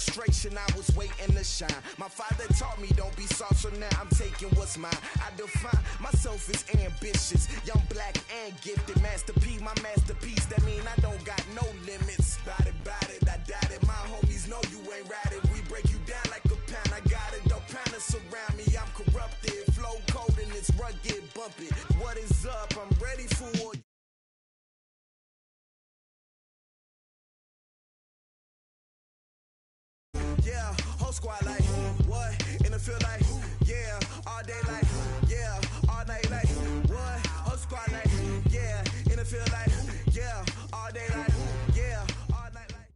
frustration, I was waiting to shine. My father taught me don't be soft, so now I'm taking what's mine. I define myself as ambitious, young, black, and gifted. Master P, my masterpiece, that mean I don't got no limits. Bout it, I doubt it. My homies know you ain't ratted. We break you down like a pound. I got it, don't pound us around me. I'm corrupted, flow cold and it's rugged, bumpy. What is up? I'm ready for war. Yeah, whole squad like, what? In the field like, yeah, all day like, yeah, all night like, what? Whole squad like, yeah, in the field like, yeah, all day like, yeah, all night like.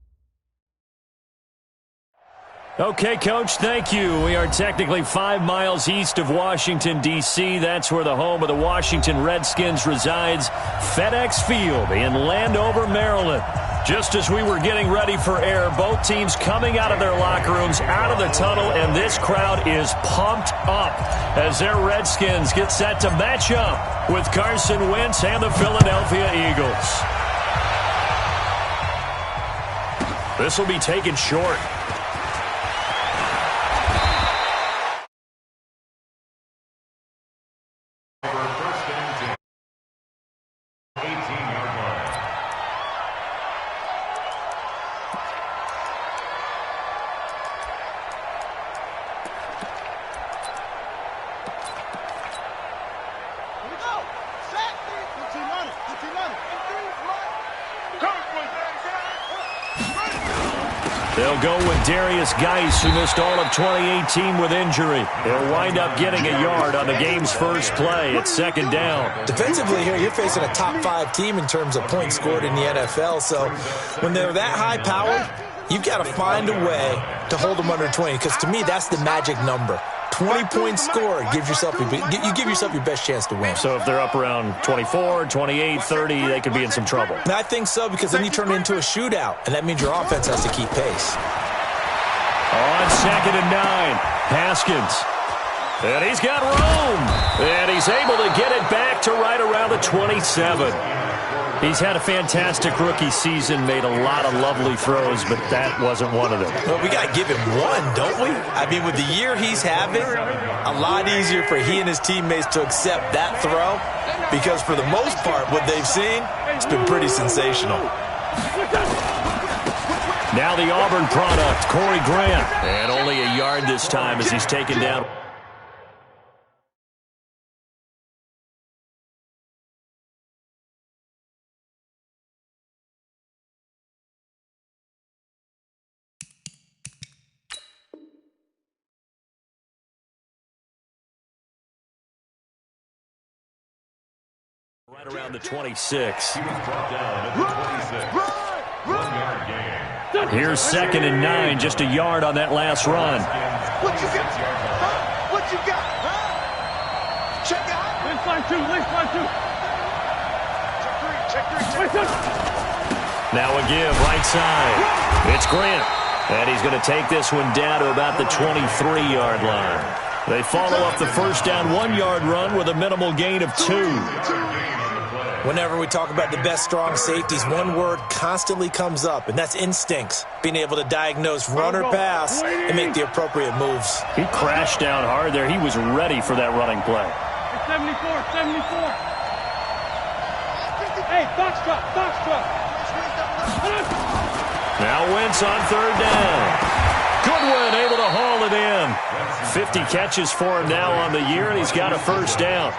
Okay, Coach, thank you. We are technically 5 miles east of Washington, D.C. That's where the home of the Washington Redskins resides, FedEx Field in Landover, Maryland. Just as we were getting ready for air, both teams coming out of their locker rooms, out of the tunnel, and this crowd is pumped up as their Redskins get set to match up with Carson Wentz and the Philadelphia Eagles. This will be taken short. They'll go with Darius Geis, who missed all of 2018 with injury. He'll wind up getting a yard on the game's first play. It's second down. Defensively here, you're facing a top-5 team in terms of points scored in the NFL. So when they're that high-powered, you've got to find a way to hold them under 20, because to me, that's the magic number. 20 points scored, you give yourself your best chance to win. So if they're up around 24, 28, 30, they could be in some trouble. I think so, because then you turn it into a shootout, and that means your offense has to keep pace. On 2nd and 9, Haskins. And he's got room. And he's able to get it back to right around the 27. He's had a fantastic rookie season, made a lot of lovely throws, but that wasn't one of them. Well, we got to give him one, don't we? I mean, with the year he's having, a lot easier for he and his teammates to accept that throw, because for the most part, what they've seen, it's been pretty sensational. Now the Auburn product, Corey Grant. And only a yard this time as he's taken down. Right around the 26. Here's 2nd and 9, just a yard on that last run. What you got? Huh? What you got? Huh? Check out. Left side 2, left side 2. Check 3. Now a give, right side. It's Grant. And he's going to take this one down to about the 23-yard line. They follow up the first down 1-yard run with a minimal gain of 2. Whenever we talk about the best strong safeties, one word constantly comes up, and that's instincts. Being able to diagnose run or pass and make the appropriate moves. He crashed down hard there. He was ready for that running play. 74. Hey, box truck. Now Wentz on 3rd down. Goodwin able to haul it in. 50 catches for him now on the year, and he's got a first down.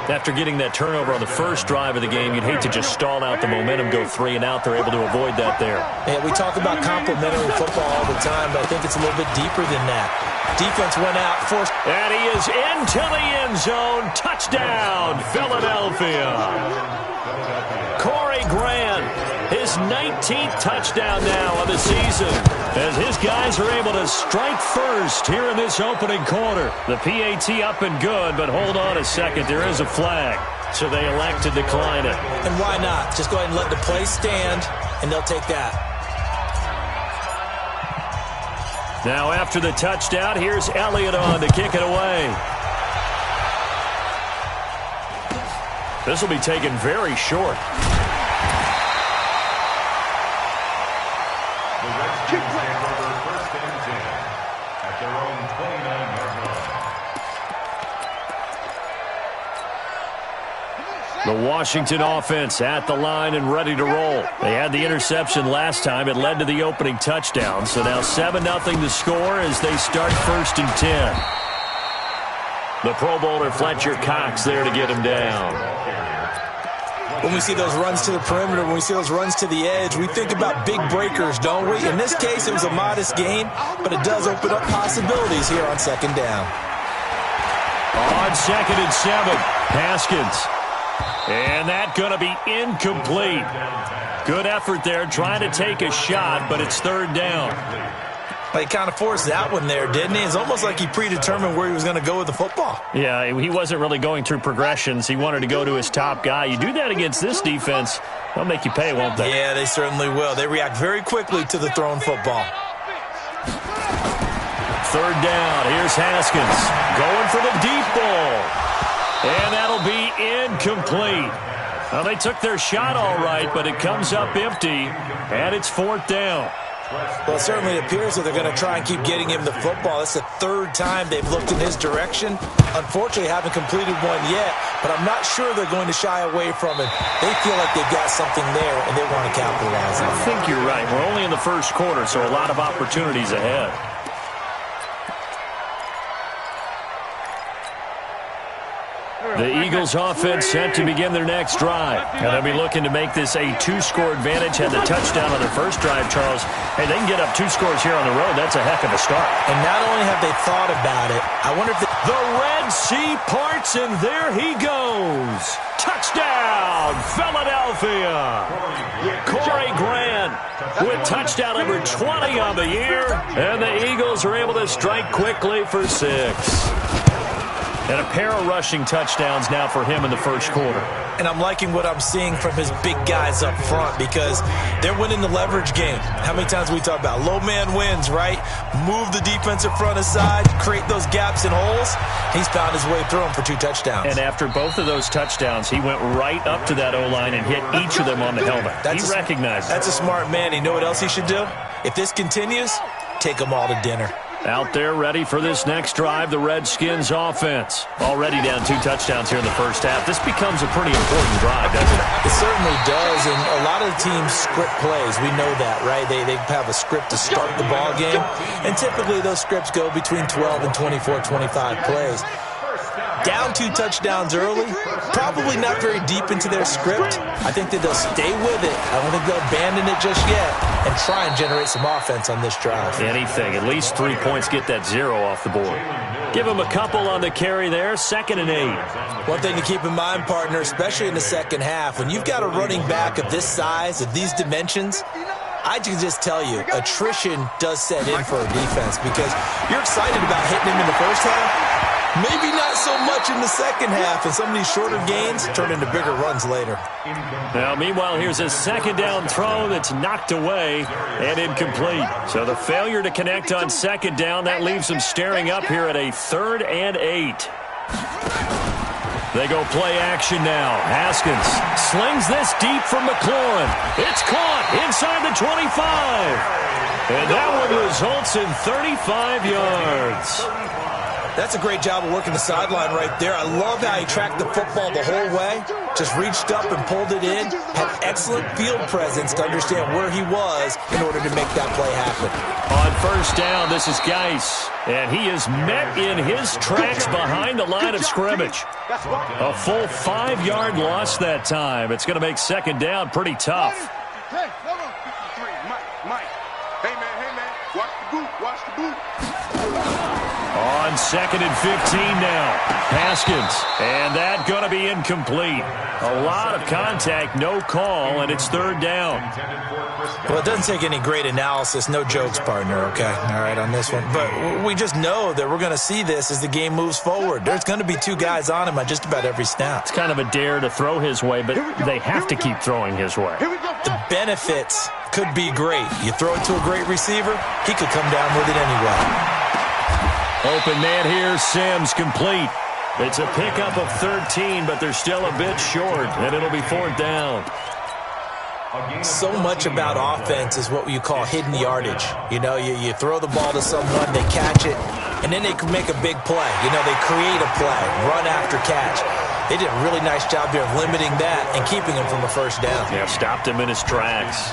After getting that turnover on the first drive of the game, you'd hate to just stall out the momentum, go 3 and out. They're able to avoid that there. Yeah, we talk about complementary football all the time, but I think it's a little bit deeper than that. Defense went out, forced. And he is into the end zone. Touchdown, Philadelphia. Corey Grant, his 19th touchdown now of the season, as his guys are able to strike first here in this opening quarter. The PAT up and good, but hold on a second. There is a flag, so they elect to decline it. And why not? Just go ahead and let the play stand, and they'll take that. Now after the touchdown, here's Elliott on to kick it away. This will be taken very short. The Washington offense at the line and ready to roll. They had the interception last time. It led to the opening touchdown. So now 7-0 the score as they start 1st and 10. The Pro Bowler Fletcher Cox there to get him down. When we see those runs to the perimeter, when we see those runs to the edge, we think about big breakers, don't we? In this case, it was a modest gain, but it does open up possibilities here on 2nd down. On 2nd and 7, Haskins. And that going to be incomplete. Good effort there, trying to take a shot, but it's 3rd down. He kind of forced that one there, didn't he? It's almost like he predetermined where he was going to go with the football. Yeah, he wasn't really going through progressions. He wanted to go to his top guy. You do that against this defense, they'll make you pay, won't they? Yeah, they certainly will. They react very quickly to the thrown football. 3rd down. Here's Haskins going for the deep ball. And that'll be incomplete. Well, they took their shot all right, but it comes up empty, and it's 4th down. Well, it certainly appears that they're going to try and keep getting him the football. That's the 3rd time they've looked in his direction. Unfortunately, haven't completed one yet, but I'm not sure they're going to shy away from it. They feel like they've got something there, and they want to capitalize on it. I think you're right. We're only in the 1st quarter, so a lot of opportunities ahead. The Eagles offense set to begin their next drive. And they'll be looking to make this a 2-score advantage. Had the touchdown on their first drive, Charles. Hey, they can get up 2 scores here on the road. That's a heck of a start. And not only have they thought about it, I wonder if the Red Sea parts, and there he goes. Touchdown, Philadelphia. Corey Grant with touchdown number 20 on the year. And the Eagles are able to strike quickly for 6. And a pair of rushing touchdowns now for him in the 1st quarter. And I'm liking what I'm seeing from his big guys up front because they're winning the leverage game. How many times we talk about low man wins, right? Move the defensive front aside, create those gaps and holes. He's found his way through them for 2 touchdowns. And after both of those touchdowns, he went right up to that O-line and hit each of them on the helmet. He recognized it. That's a smart man. You know what else he should do? If this continues, take them all to dinner. Out there ready for this next drive, the Redskins offense. Already down 2 touchdowns here in the 1st half. This becomes a pretty important drive, doesn't it? It certainly does, and a lot of the teams script plays. We know that, right? They have a script to start the ball game, and typically those scripts go between 12 and 24, 25 plays. Down 2 touchdowns early, probably not very deep into their script. I think that they'll stay with it. I don't think they'll abandon it just yet and try and generate some offense on this drive. Anything. At least 3 points, get that 0 off the board. Give them a couple on the carry there, 2nd and 8. One thing to keep in mind, partner, especially in the 2nd half, when you've got a running back of this size, of these dimensions, I can just tell you, attrition does set in for a defense because you're excited about hitting him in the 1st half. Maybe not so much in the 2nd half, and some of these shorter gains turn into bigger runs later. Now, meanwhile, here's a 2nd down throw that's knocked away and incomplete. So the failure to connect on 2nd down, that leaves them staring up here at a 3rd and 8. They go play action now. Haskins slings this deep from McLaurin. It's caught inside the 25. And that one results in 35 yards. That's a great job of working the sideline right there. I love how he tracked the football the whole way. Just reached up and pulled it in. Had excellent field presence to understand where he was in order to make that play happen. On 1st down, this is Geis. And he is met in his tracks behind the line of scrimmage. A full 5-yard loss that time. It's going to make 2nd down pretty tough. Hey, Mike. Hey, man. Watch the boot. On 2nd and 15 now. Haskins. And that going to be incomplete. A lot of contact, no call, and it's 3rd down. Well, it doesn't take any great analysis. No jokes, partner, okay? All right, on this one. But we just know that we're going to see this as the game moves forward. There's going to be 2 guys on him on just about every snap. It's kind of a dare to throw his way, but they have to keep throwing his way. The benefits could be great. You throw it to a great receiver, he could come down with it anyway. Open man here, Sims complete. It's a pickup of 13, but they're still a bit short, and it'll be 4th down. So much about offense is what you call hidden yardage. You know, you throw the ball to someone, they catch it, and then they can make a big play. You know, they create a play, run after catch. They did a really nice job there of limiting that and keeping him from a first down. Yeah, stopped him in his tracks.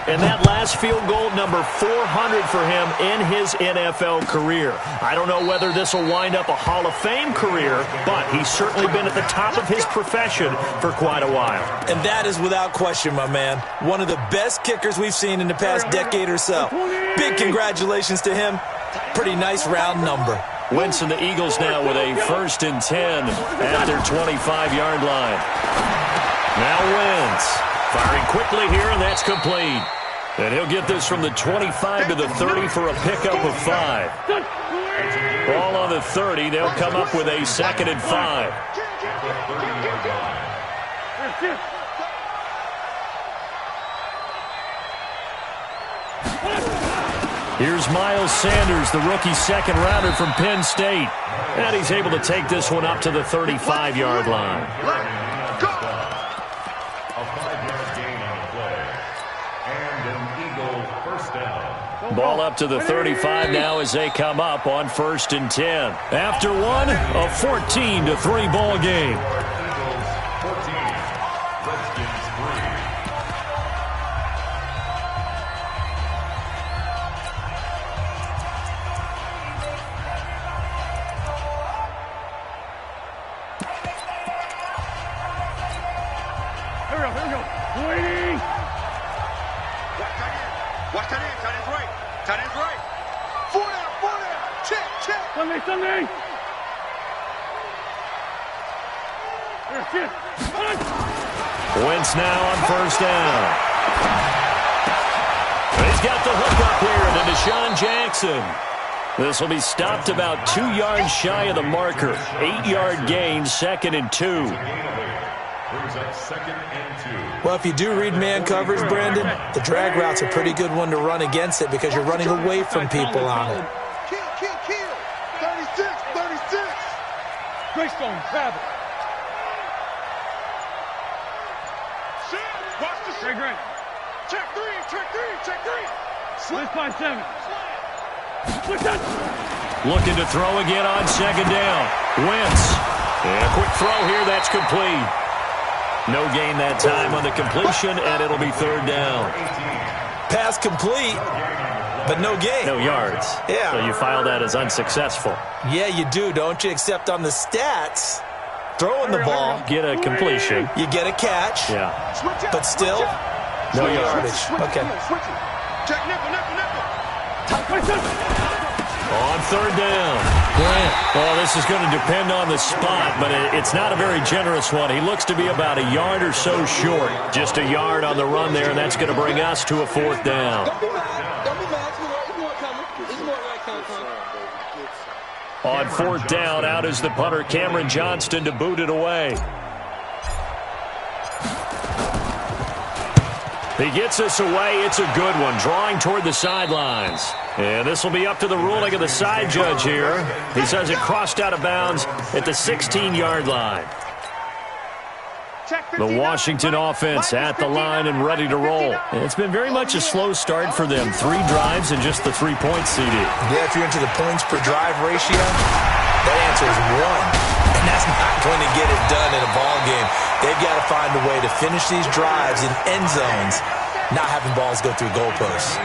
And that last field goal, number 400 for him in his NFL career. I don't know whether this will wind up a Hall of Fame career, but he's certainly been at the top of his profession for quite a while. And that is without question, my man. One of the best kickers we've seen in the past decade or so. Big congratulations to him. Pretty nice round number. Wentz and the Eagles now with a 1st and 10 at their 25-yard line. Now Wentz firing quickly here, and that's complete. And he'll get this from the 25 to the 30 for a pickup of 5. Ball on the 30. They'll come up with a 2nd and 5. Here's Miles Sanders, the rookie 2nd-rounder from Penn State. And he's able to take this one up to the 35-yard line. Ball up to the 35 now as they come up on 1st and 10. After one, a 14-3 ball game. Watch that in, tight end's right. Tight end's right. 4 down. Check. Sunday. Wentz now on 1st down. He's got the hook up here to Deshaun Jackson. This will be stopped about 2 yards shy of the marker. 8-yard gain, 2nd and 2. Well, if you do read man coverage, Brandon, the drag route's a pretty good one to run against it because you're running away from people on it. Kill. 36. Greystone, travel. Watch the shit. Great. Check three. DaSpeed517's. Looking to throw again on 2nd down. Wentz. And a quick throw here, that's complete. No gain that time on the completion, and it'll be 3rd down. Pass complete, but no gain. No yards. Yeah. So you file that as unsuccessful. Yeah, you do, don't you? Except on the stats, throwing the ball, Get a completion. you get a catch, Yeah. but still, no yardage. Okay. Check nickel. On 3rd down. Well, this is going to depend on the spot, but it's not a very generous one. He looks to be about a yard or so short. Just a yard on the run there, and that's going to bring us to a 4th down. On 4th down, out is the punter, Cameron Johnston, to boot it away. He gets us away. It's a good one, drawing toward the sidelines. And this will be up to the ruling of the side judge here. He says it crossed out of bounds at the 16-yard line. The Washington offense at the line and ready to roll. And it's been very much a slow start for them. 3 drives and just the 3-point CD. Yeah, if you're into the points per drive ratio, that answer is 1. And that's not going to get it done in a ball game. They've got to find a way to finish these drives in end zones, not having balls go through goalposts.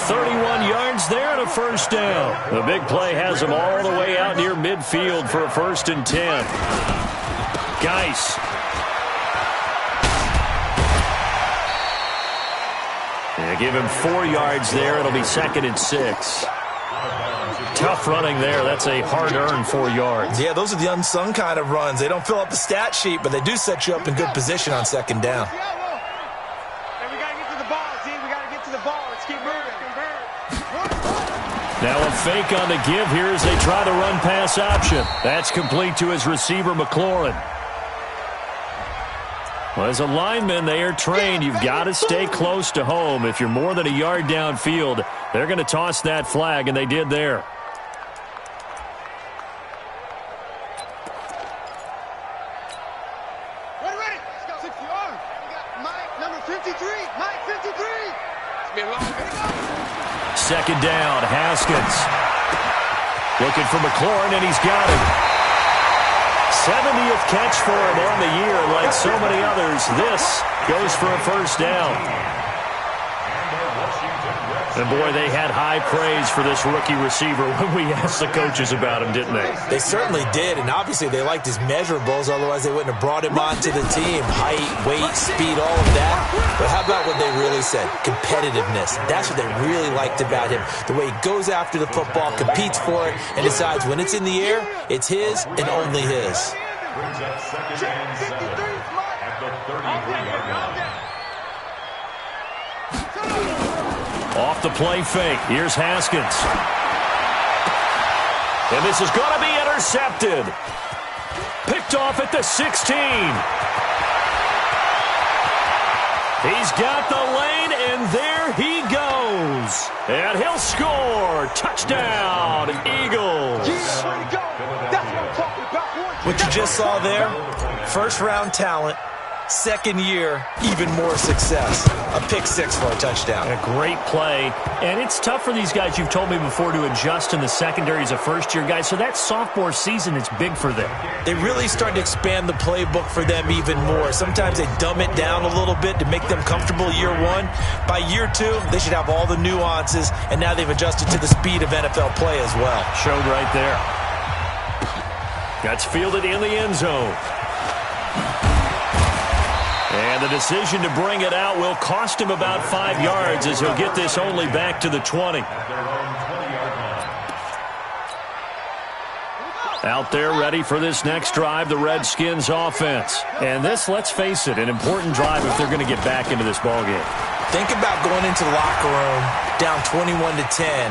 31 yards there and a 1st down. The big play has them all the way out near midfield for a 1st and 10. Geis. Yeah, give him 4 yards there. It'll be 2nd and 6. Tough running there. That's a hard-earned 4 yards. Yeah, those are the unsung kind of runs. They don't fill up the stat sheet, but they do set you up in good position on 2nd down. We got to get to the ball, team. We got to get to the ball. Let's keep moving. Now a fake on the give here as they try the run-pass option. That's complete to his receiver, McLaurin. Well, as a lineman, they are trained. You've got to stay close to home. If you're more than a yard downfield, they're going to toss that flag, and they did there. Ready. Let's go. 60 yards. We got Mike, number Second down, Haskins. Looking for McLaurin, and he's got it. 70th catch for him on the year. Like so many others, this goes for a first down. And, boy, they had high praise for this rookie receiver when we asked the coaches about him, didn't they? They certainly did, and obviously they liked his measurables. Otherwise, they wouldn't have brought him onto the team. Height, weight, speed, all of that. But how about what they really said? Competitiveness. That's what they really liked about him. The way he goes after the football, competes for it, and decides when it's in the air, it's his and only his. Brings up second and 7 at the 33-yard line. Off the play fake. Here's Haskins. And this is going to be intercepted. Picked off at the 16. He's got the lane, and there he goes. And he'll score. Touchdown, Eagles. What you just saw there, first-round talent. Second year, even more success. A pick six for a touchdown. A great play. And it's tough for these guys, you've told me before, to adjust in the secondary as a first-year guy. So that sophomore season is big for them. They really started to expand the playbook for them even more. Sometimes they dumb it down a little bit to make them comfortable year one. By year two, they should have all the nuances, and now they've adjusted to the speed of NFL play as well. Showed right there. That's fielded in the end zone. And the decision to bring it out will cost him about 5 yards as he'll get this only back to the 20. Out there ready for this next drive, the Redskins offense. And this, let's face it, an important drive if they're going to get back into this ballgame. Think about going into the locker room down 21-10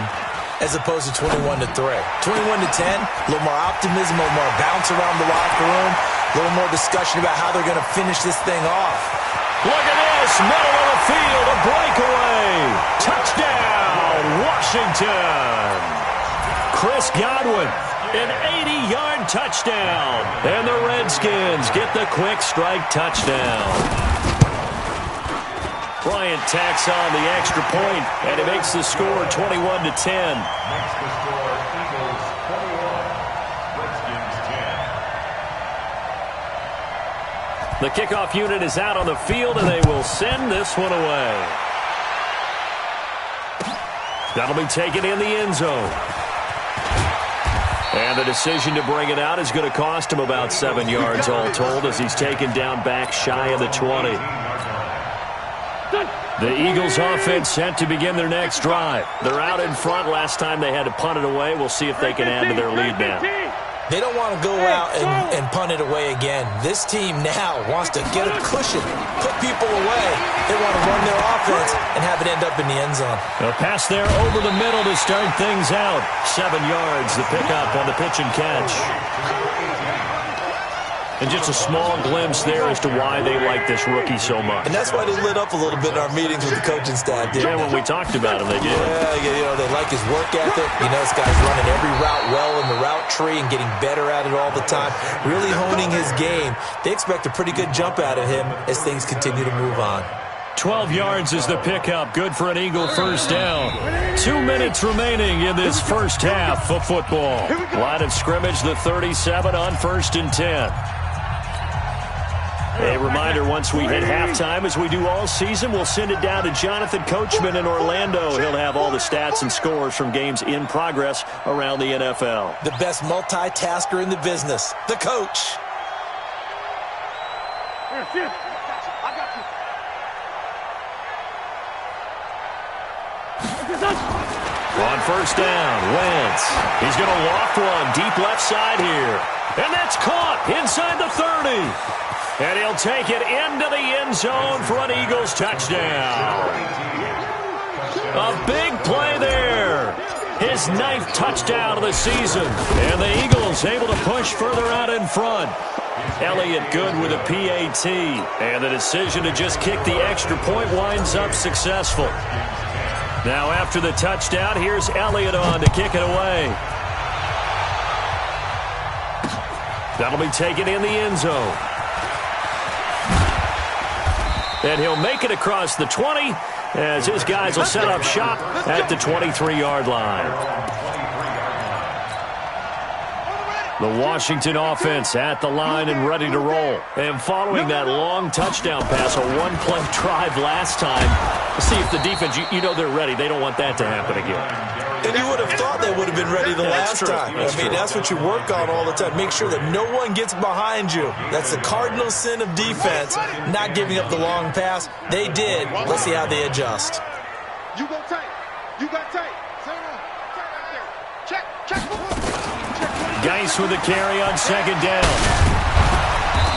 as opposed to 21-3. 21-10, a little more optimism, a little more bounce around the locker room, a little more discussion about how they're going to finish this thing off. Look at this, middle of the field, a breakaway. Touchdown, Washington. Chris Godwin, an 80-yard touchdown. And the Redskins get the quick strike touchdown. Bryant tacks on the extra point, and it makes the score 21-10. Makes the score Eagles 21, Redskins 10. The kickoff unit is out on the field, and they will send this one away. That'll be taken in the end zone. And the decision to bring it out is going to cost him about 7 yards all told as he's taken down back shy of the 20. The Eagles offense set to begin their next drive. They're out in front. Last time they had to punt it away. We'll see if they can add to their lead now. They don't want to go out and punt it away again. This team now wants to get a cushion, put people away. They want to run their offense and have it end up in the end zone. A pass there over the middle to start things out. 7 yards, the pickup on the pitch and catch. And just a small glimpse there as to why they like this rookie so much. And that's why they lit up a little bit in our meetings with the coaching staff, didn't they? When we talked about him, they did. Yeah, they like his work ethic. You know, this guy's running every route well in the route tree and getting better at it all the time, really honing his game. They expect a pretty good jump out of him as things continue to move on. 12 yards is the pickup. Good for an Eagle first down. 2 minutes remaining in this first half of football. Line of scrimmage, the 37 on 1st and 10. A reminder, once we hit halftime, as we do all season, we'll send it down to Jonathan Coachman in Orlando. He'll have all the stats and scores from games in progress around the NFL. The best multitasker in the business, the coach. On first down, Wentz. He's going to loft one deep left side here. And that's caught inside the 30. And he'll take it into the end zone for an Eagles touchdown. A big play there. His 9th touchdown of the season. And the Eagles able to push further out in front. Elliott good with a PAT. And the decision to just kick the extra point winds up successful. Now after the touchdown, here's Elliott on to kick it away. That'll be taken in the end zone. And he'll make it across the 20 as his guys will set up shop at the 23-yard line. The Washington offense at the line and ready to roll. And following that long touchdown pass, a one-play drive last time, see if the defense, you know they're ready. They don't want that to happen again. And you would have thought they would have been ready the last time. That's what you work on all the time. Make sure that no one gets behind you. That's the cardinal sin of defense, not giving up the long pass. They did. Let's see how they adjust. You go tight. You got tight. Check. Geis with the carry on second down.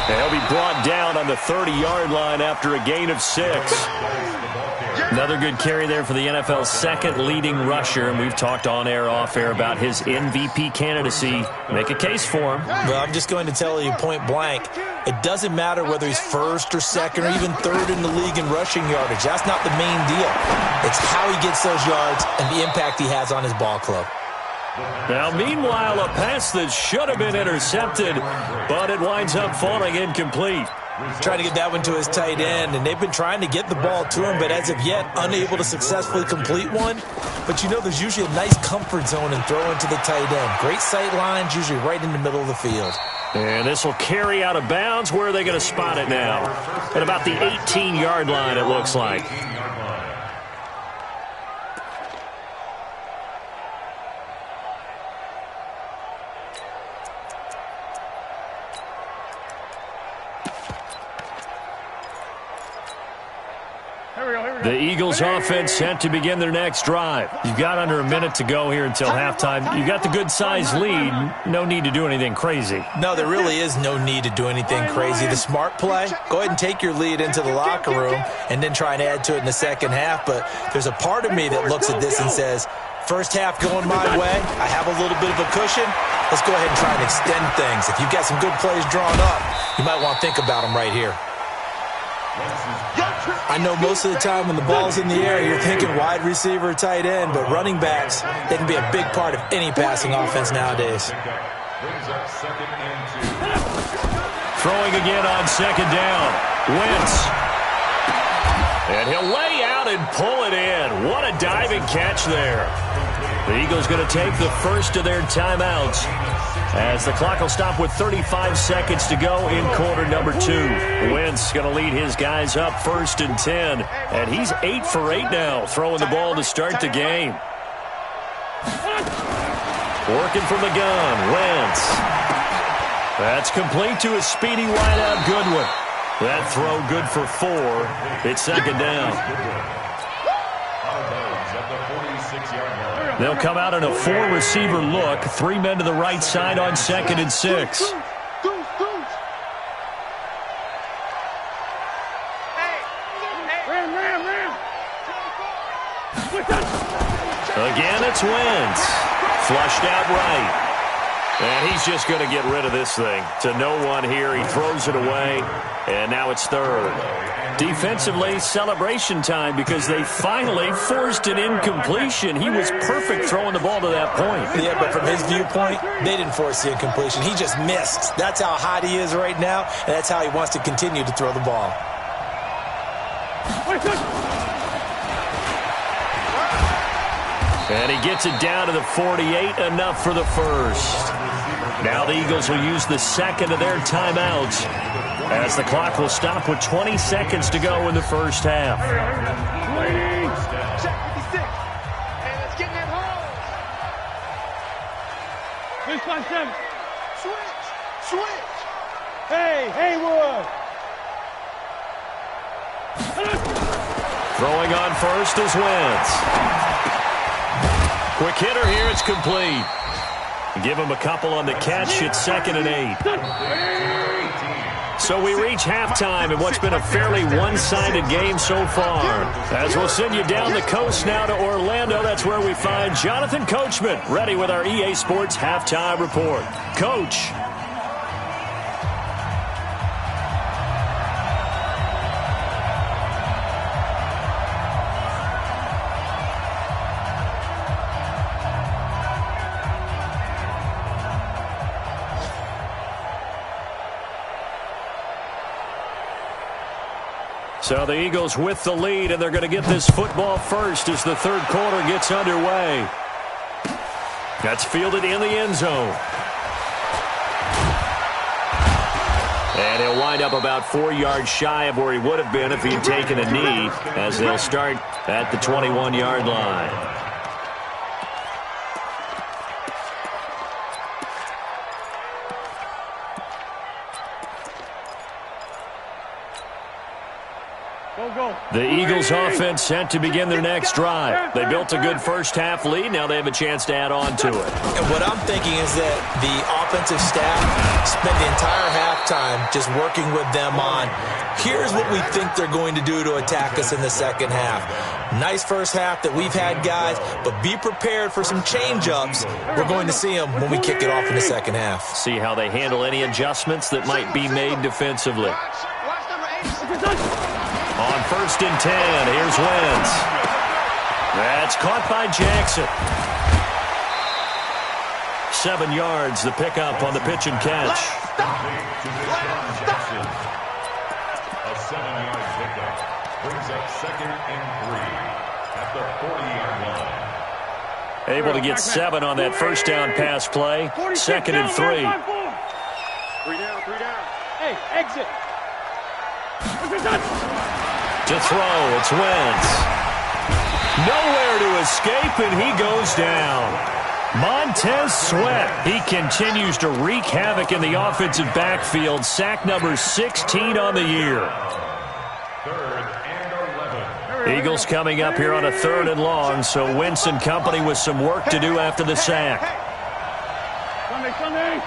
And he'll be brought down on the 30-yard line after a gain of 6. Another good carry there for the NFL's second leading rusher, and we've talked on air, off air about his MVP candidacy. Make a case for him. Well, I'm just going to tell you point blank, it doesn't matter whether he's first or second or even third in the league in rushing yardage. That's not the main deal. It's how he gets those yards and the impact he has on his ball club. Now, meanwhile, a pass that should have been intercepted, but it winds up falling incomplete. Trying to get that one to his tight end, and they've been trying to get the ball to him, but as of yet, unable to successfully complete one. But you know there's usually a nice comfort zone in throwing to the tight end. Great sight lines, usually right in the middle of the field. And this will carry out of bounds. Where are they going to spot it now? At about the 18-yard line, it looks like. The Eagles offense set to begin their next drive. You've got under a minute to go here until halftime. You've got the good-sized lead. No need to do anything crazy. No, there really is no need to do anything crazy. The smart play, go ahead and take your lead into the locker room and then try and add to it in the second half. But there's a part of me that looks at this and says, first half going my way, I have a little bit of a cushion. Let's go ahead and try and extend things. If you've got some good plays drawn up, you might want to think about them right here. I know most of the time when the ball's in the air, you're thinking wide receiver, tight end, but running backs, they can be a big part of any passing offense nowadays. Throwing again on second down. Wentz. And he'll lay out and pull it in. What a diving catch there. The Eagles going to take the first of their timeouts as the clock will stop with 35 seconds to go in quarter number 2. Wentz going to lead his guys up 1st and 10. And he's 8 for 8 now, throwing the ball to start the game. Working from the gun, Wentz. That's complete to a speedy wideout Goodwin. That throw good for 4. It's second down. They'll come out in a 4-receiver look. 3 men to the right side on 2nd and 6. Again, it's Wentz. Flushed out right. And he's just going to get rid of this thing. To no one here. He throws it away. And now it's 3rd. Defensively, celebration time because they finally forced an incompletion. He was perfect throwing the ball to that point. Yeah, but from his viewpoint, they didn't force the incompletion. He just missed. That's how hot he is right now, and that's how he wants to continue to throw the ball. And he gets it down to the 48, enough for the first. Now the Eagles will use the second of their timeouts as the clock will stop with 20 seconds to go in the first half. Check 56. And let's get that home. 357. Switch. Hey, Haywood. Throwing on first is Wentz. Quick hitter here, it's complete. Give him a couple on the catch. It's 2nd and 8. So we reach halftime in what's been a fairly one-sided game so far. As we'll send you down the coast now to Orlando, that's where we find Jonathan Coachman, ready with our EA Sports Halftime Report. Coach. So the Eagles with the lead, and they're going to get this football first as the third quarter gets underway. That's fielded in the end zone. And he'll wind up about 4 yards shy of where he would have been if he had taken a knee, as they'll start at the 21-yard line. The Eagles offense set to begin their next drive. They built a good first-half lead. Now they have a chance to add on to it. And what I'm thinking is that the offensive staff spent the entire halftime just working with them on, here's what we think they're going to do to attack us in the second half. Nice first half that we've had, guys, but be prepared for some change-ups. We're going to see them when we kick it off in the second half. See how they handle any adjustments that might be made defensively. On 1st and 10, here's Wentz. That's caught by Jackson. 7 yards, the pickup on the pitch and catch. A 7-yard pickup brings up 2nd and 3 at the 40-yard line. Able to get 7 on that first down pass play. 2nd and 3. 3 down, 3 down. Hey, exit. To throw, it's Wentz. Nowhere to escape, and he goes down. Montez Sweat, he continues to wreak havoc in the offensive backfield. Sack number 16 on the year. 3rd and 11. Eagles coming up here on a 3rd and long, so Wentz and company with some work to do after the sack. Sunday.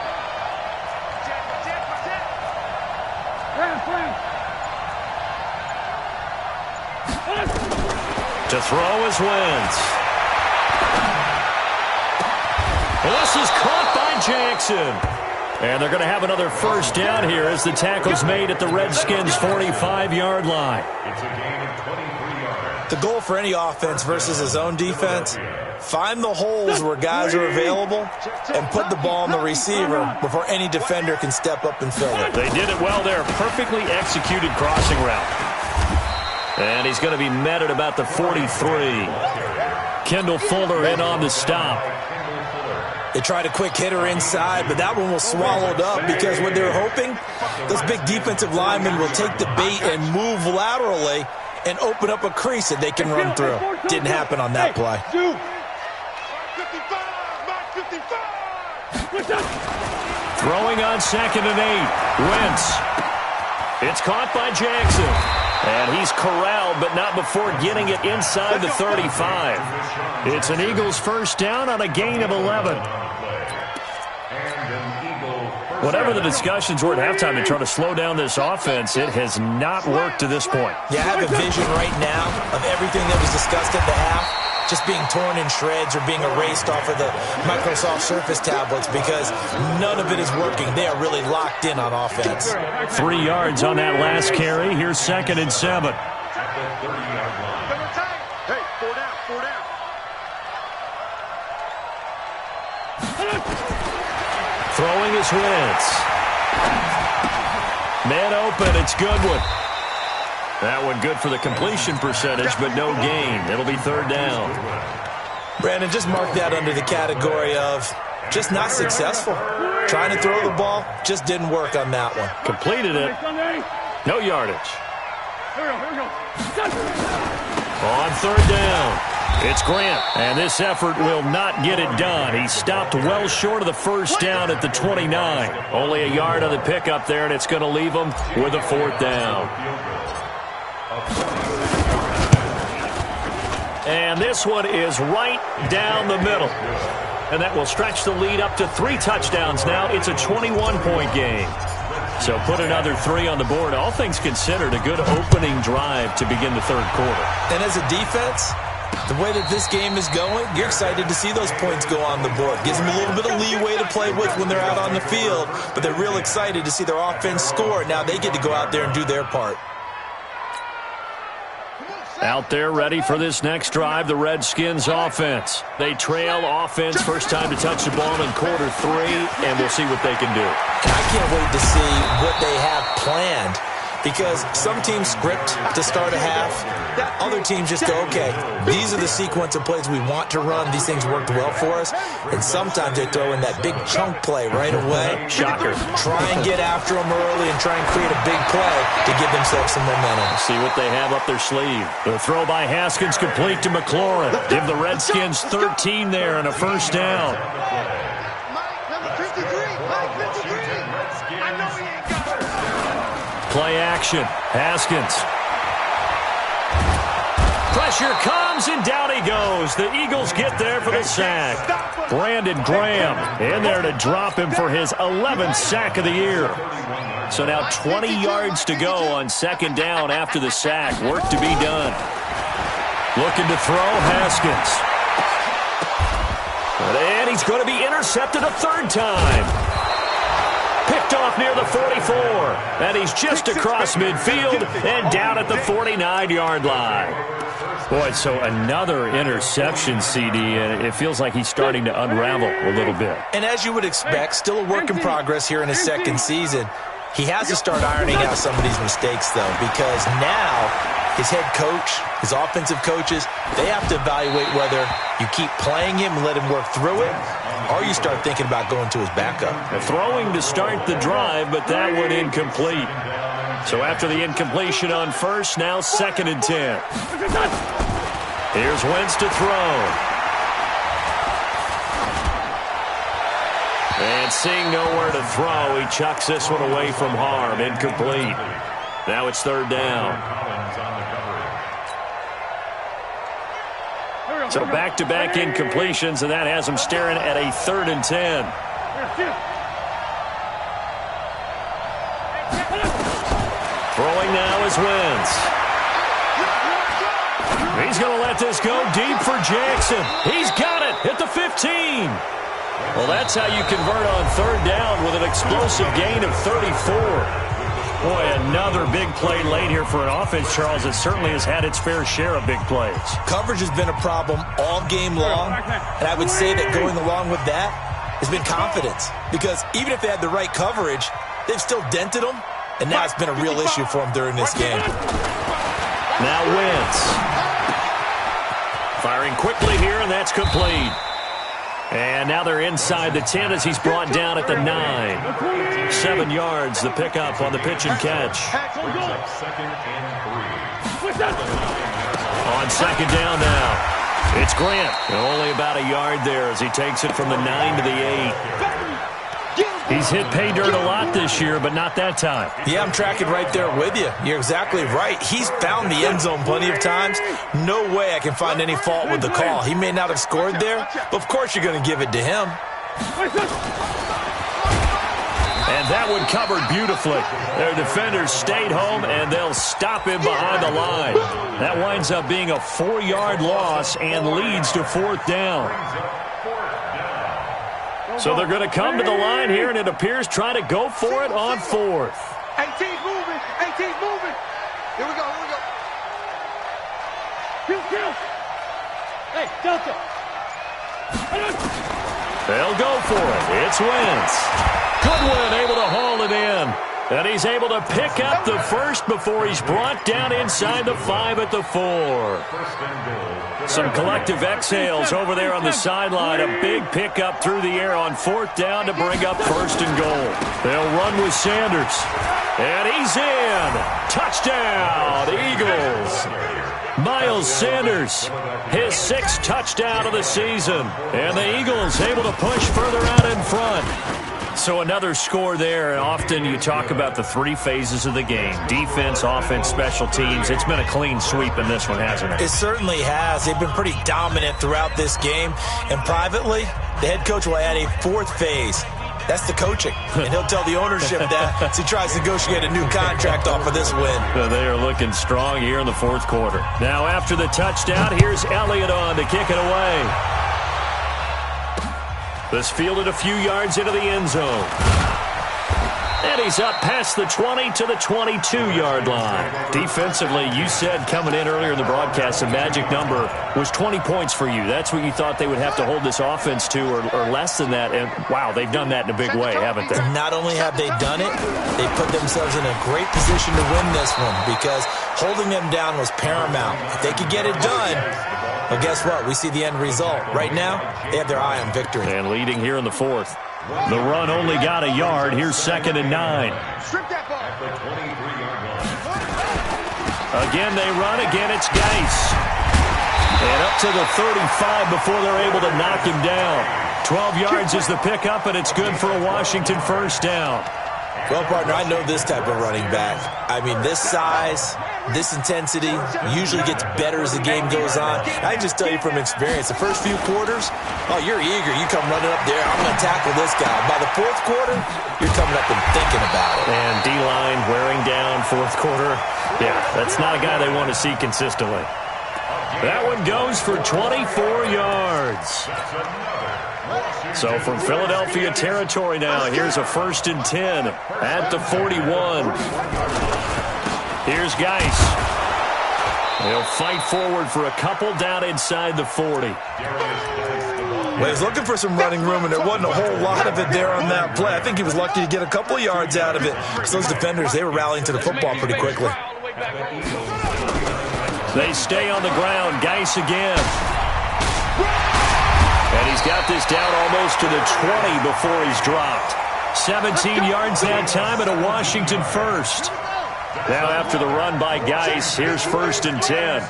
To throw is Wentz. Well, this is caught by Jackson. And they're going to have another first down here as the tackle's made at the Redskins' 45-yard line. It's a gain of 23 yards. The goal for any offense versus his own defense, find the holes where guys are available and put the ball on the receiver before any defender can step up and fill it. They did it well there. Perfectly executed crossing route. And he's going to be met at about the 43. Kendall Fuller in on the stop. They tried a quick hitter inside, but that one was swallowed up because what they're hoping, those big defensive linemen will take the bait and move laterally and open up a crease that they can run through. Didn't happen on that play. 55. Throwing on 2nd and 8. Wentz. It's caught by Jackson. And he's corralled, but not before getting it inside the 35. It's an Eagles first down on a gain of 11. Whatever the discussions were at halftime to try to slow down this offense, it has not worked to this point. Yeah, I have a vision right now of everything that was discussed at the half just being torn in shreds or being erased off of the Microsoft Surface tablets because none of it is working. They are really locked in on offense. 3 yards on that last carry. Here's 2nd and 7. Hey, 4 down, 4 down. Throwing is Wentz. Man open, it's Goodwin. That one good for the completion percentage, but no gain. It'll be 3rd down. Brandon, just mark that under the category of just not successful. Trying to throw the ball, just didn't work on that one. Completed it. No yardage. Here we go. On 3rd down, it's Grant. And this effort will not get it done. He stopped well short of the first down at the 29. Only a yard on the pickup there, and it's going to leave him with a 4th down. And this one is right down the middle. And that will stretch the lead up to 3 touchdowns now. It's a 21-point game. So put another 3 on the board. All things considered, a good opening drive to begin the 3rd quarter. And as a defense, the way that this game is going, you're excited to see those points go on the board. Gives them a little bit of leeway to play with when they're out on the field. But they're real excited to see their offense score. Now they get to go out there and do their part. Out there ready for this next drive, the Redskins offense. They trail offense, first time to touch the ball in quarter 3, and we'll see what they can do. And I can't wait to see what they have planned because some teams script to start a half. Other teams just go, okay, these are the sequence of plays we want to run. These things worked well for us. And sometimes they throw in that big chunk play right away. Shocker. Try and get after them early and try and create a big play to give themselves some momentum. See what they have up their sleeve. The throw by Haskins complete to McLaurin. Give the Redskins 13 there and a first down. Play action. Haskins. Pressure comes, and down he goes. The Eagles get there for the sack. Brandon Graham in there to drop him for his 11th sack of the year. So now 20 yards to go on second down after the sack. Work to be done. Looking to throw, Haskins. And he's going to be intercepted a third time. Picked off near the 44. And he's just across midfield and down at the 49-yard line. Boy, so another interception, CD, and it feels like he's starting to unravel a little bit. And as you would expect, still a work in progress here in his second season. He has to start ironing out some of these mistakes, though, because now his head coach, his offensive coaches, they have to evaluate whether you keep playing him and let him work through it, or you start thinking about going to his backup. Throwing to start the drive, but that one incomplete. So after the incompletion on first, now 2nd and 10. Here's Wentz to throw. And seeing nowhere to throw, he chucks this one away from harm. Incomplete. Now it's 3rd down. So back-to-back incompletions, and that has him staring at a 3rd and 10. Throwing now is Wentz. He's going to let this go deep for Jackson. He's got it at the 15. Well, that's how you convert on 3rd down with an explosive gain of 34. Boy, another big play late here for an offense, Charles, that certainly has had its fair share of big plays. Coverage has been a problem all game long, and I would say that going along with that has been confidence. Because even if they had the right coverage, they've still dented them, and now it's been a real issue for them during this game. Now Wentz. Firing quickly here, and that's complete. And now they're inside the 10 as he's brought down at the 9. 7 yards, the pickup on the pitch and catch. On second down now, it's Grant. Only about a yard there as he takes it from the 9 to the 8. He's hit pay dirt a lot this year, but not that time. Yeah, I'm tracking right there with you. You're exactly right. He's found the end zone plenty of times. No way I can find any fault with the call. He may not have scored there, but of course you're going to give it to him. And that one covered beautifully. Their defenders stayed home, and they'll stop him behind the line. That winds up being a 4-yard loss and leads to 4th down. So they're going to come to the line here, and it appears try to go for it on 4th. 18's moving. 18's moving. Here we go. Here we go. Kill. Hey, Delta. They'll go for it. It's Wentz. Goodwin able to haul it in. And he's able to pick up the first before he's brought down inside the 5 at the 4. Some collective exhales over there on the sideline. A big pickup through the air on 4th down to bring up 1st and goal. They'll run with Sanders. And he's in. Touchdown, Eagles. Miles Sanders, his 6th touchdown of the season. And the Eagles able to push further out in front. So another score there, and often you talk about the 3 phases of the game. Defense, offense, special teams. It's been a clean sweep in this one, hasn't it? It certainly has. They've been pretty dominant throughout this game. And privately, the head coach will add a 4th phase. That's the coaching. And he'll tell the ownership that as he tries to negotiate a new contract off of this win. They are looking strong here in the 4th quarter. Now after the touchdown, here's Elliott on to kick it away. This fielded a few yards into the end zone. And he's up past the 20 to the 22-yard line. Defensively, you said coming in earlier in the broadcast, the magic number was 20 points for you. That's what you thought they would have to hold this offense to, or less than that. And, wow, they've done that in a big way, haven't they? Not only have they done it, they put themselves in a great position to win this one because holding them down was paramount. If they could get it done, well, guess what? We see the end result. Right now, they have their eye on victory. And leading here in the fourth. The run only got a yard. Here's 2nd and 9. Again, they run. Again, it's Geis. And up to the 35 before they're able to knock him down. 12 yards is the pickup, and it's good for a Washington first down. Well, partner, I know this type of running back. I mean, this size, this intensity usually gets better as the game goes on. I can just tell you from experience, the first few quarters, oh, you're eager. You come running up there, I'm going to tackle this guy. By the fourth quarter, you're coming up and thinking about it. And D-line wearing down fourth quarter. Yeah, that's not a guy they want to see consistently. That one goes for 24 yards. So from Philadelphia territory now, here's a 1st and 10 at the 41. Here's Geis. He'll fight forward for a couple down inside the 40. Well, he was looking for some running room, and there wasn't a whole lot of it there on that play. I think he was lucky to get a couple of yards out of it because those defenders, they were rallying to the football pretty quickly. They stay on the ground. Geis again. And he's got this down almost to the 20 before he's dropped. 17 yards that time and a Washington first. Now after the run by Geis, here's 1st and 10.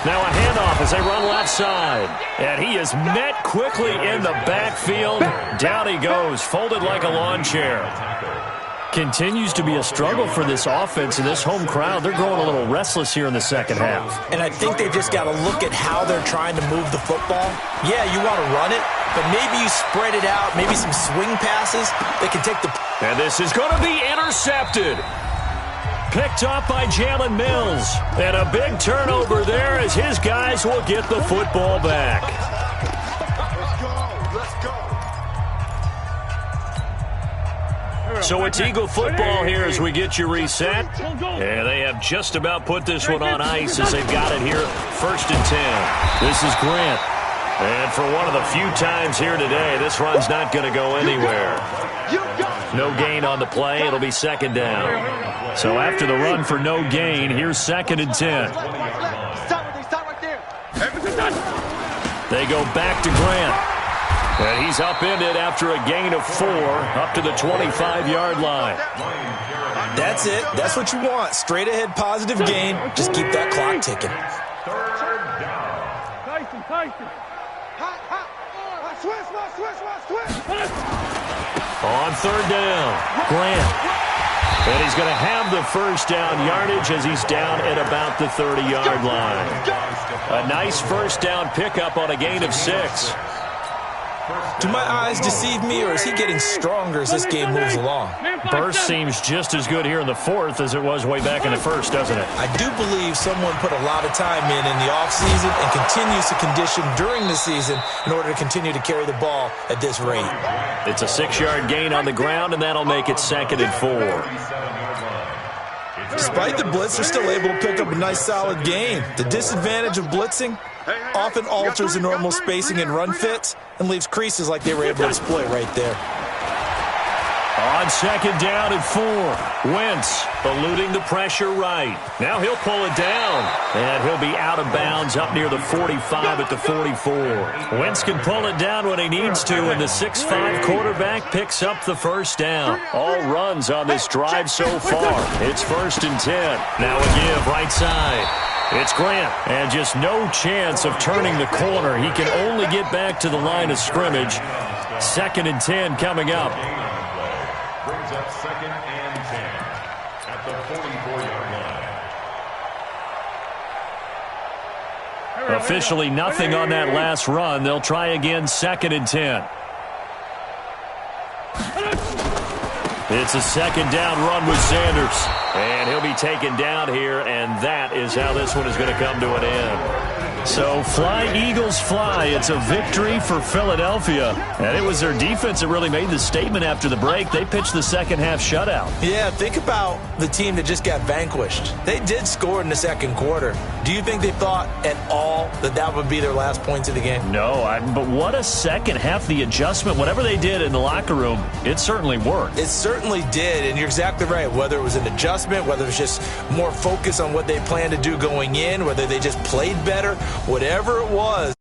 Now a handoff as they run left side. And he is met quickly in the backfield. Down he goes, folded like a lawn chair. Continues to be a struggle for this offense and this home crowd. They're growing a little restless here in the second half. And I think they've just got to look at how they're trying to move the football. Yeah, you want to run it, but maybe you spread it out, maybe some swing passes that can take the... And this is going to be intercepted. Picked up by Jalen Mills. And a big turnover there as his guys will get the football back. So it's Eagle football here as we get you reset. And they have just about put this one on ice as they've got it here. 1st and 10. This is Grant. And for one of the few times here today, this run's not going to go anywhere. No gain on the play. It'll be 2nd down. So after the run for no gain, here's 2nd and 10. They go back to Grant. And he's upended after a gain of 4 up to the 25-yard line. That's it. That's what you want. Straight ahead positive gain. Just keep that clock ticking. On 3rd down, Grant. And he's going to have the first down yardage as he's down at about the 30-yard line. A nice first down pickup on a gain of 6. Do my eyes deceive me, or is he getting stronger as this game moves along? Burst seems just as good here in the 4th as it was way back in the 1st, doesn't it? I do believe someone put a lot of time in the offseason and continues to condition during the season in order to continue to carry the ball at this rate. It's a 6-yard gain on the ground, and that'll make it 2nd and 4. Despite the blitz, they're still able to pick up a nice, solid gain. The disadvantage of blitzing often alters the normal spacing and run fits and leaves creases like they were able to exploit right there. On 2nd down and 4, Wentz eluding the pressure right. Now he'll pull it down, and he'll be out of bounds up near the 45 at the 44. Wentz can pull it down when he needs to, and the 6'5 quarterback picks up the first down. All runs on this drive so far. It's 1st and 10. Now a give right side. It's Grant, and just no chance of turning the corner. He can only get back to the line of scrimmage. 2nd and 10 coming up. Brings up 2nd and 10 at the 44-yard line. Officially nothing on that last run. They'll try again, 2nd and 10. It's a 2nd down run with Sanders. And he'll be taken down here, and that is how this one is going to come to an end. So fly, Eagles, fly. It's a victory for Philadelphia. And it was their defense that really made the statement after the break. They pitched the second half shutout. Yeah, think about the team that just got vanquished. They did score in the second quarter. Do you think they thought at all that that would be their last points of the game? No, but what a second half. The adjustment, whatever they did in the locker room, it certainly worked. It certainly did, and you're exactly right. Whether it was an adjustment, whether it was just more focus on what they planned to do going in, whether they just played better, whatever it was.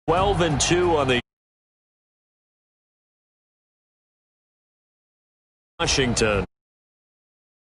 (12-2) on the Washington.